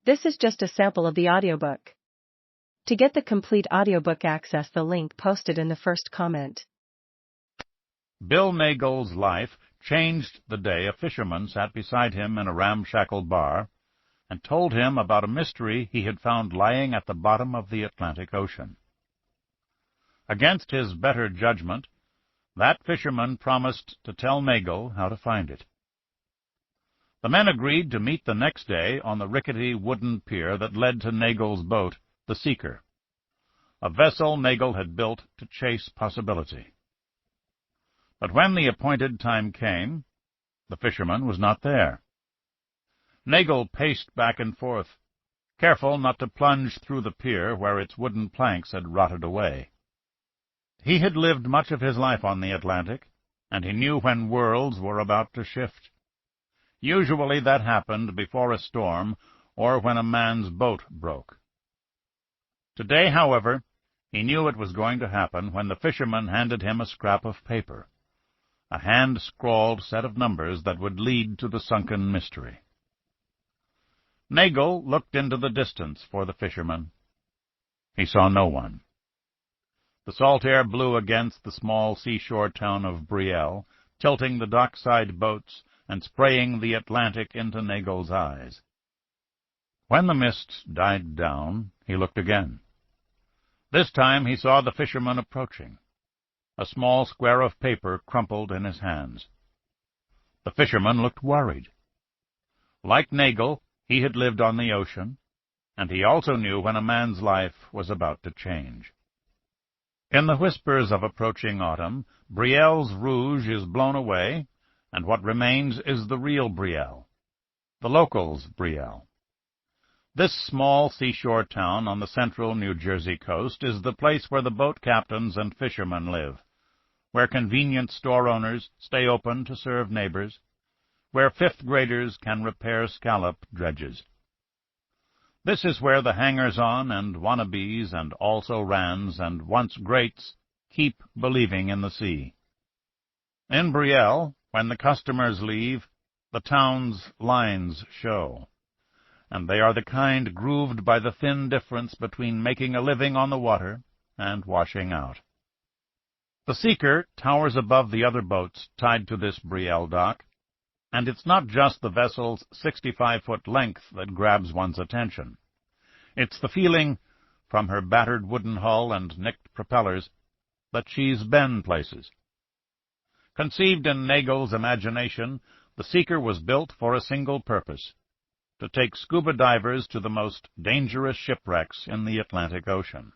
This is just a sample of the audiobook. To get the complete audiobook, access the link posted in the first comment. Bill Nagle's life changed the day a fisherman sat beside him in a ramshackle bar and told him about a mystery he had found lying at the bottom of the Atlantic Ocean. Against his better judgment, that fisherman promised to tell Nagle how to find it. The men agreed to meet the next day on the rickety wooden pier that led to Nagle's boat, the Seeker, a vessel Nagle had built to chase possibility. But when the appointed time came, the fisherman was not there. Nagle paced back and forth, careful not to plunge through the pier where its wooden planks had rotted away. He had lived much of his life on the Atlantic, and he knew when worlds were about to shift. Usually that happened before a storm or when a man's boat broke. Today, however, he knew it was going to happen when the fisherman handed him a scrap of paper, a hand-scrawled set of numbers that would lead to the sunken mystery. Nagle looked into the distance for the fisherman. He saw no one. The salt air blew against the small seashore town of Brielle, tilting the dockside boats and spraying the Atlantic into Nagle's eyes. When the mist died down, he looked again. This time he saw the fisherman approaching, a small square of paper crumpled in his hands. The fisherman looked worried. Like Nagle, he had lived on the ocean, and he also knew when a man's life was about to change. In the whispers of approaching autumn, Brielle's rouge is blown away, and what remains is the real Brielle, the locals' Brielle. This small seashore town on the central New Jersey coast is the place where the boat captains and fishermen live, where convenient store owners stay open to serve neighbors, where fifth-graders can repair scallop dredges. This is where the hangers-on and wannabes and also-rans and once-greats keep believing in the sea. In Brielle, when the customers leave, the town's lines show, and they are the kind grooved by the thin difference between making a living on the water and washing out. The Seeker towers above the other boats tied to this Brielle dock, and it's not just the vessel's 65-foot length that grabs one's attention. It's the feeling, from her battered wooden hull and nicked propellers, that she's been places. Conceived in Nagle's imagination, the Seeker was built for a single purpose, to take scuba divers to the most dangerous shipwrecks in the Atlantic Ocean.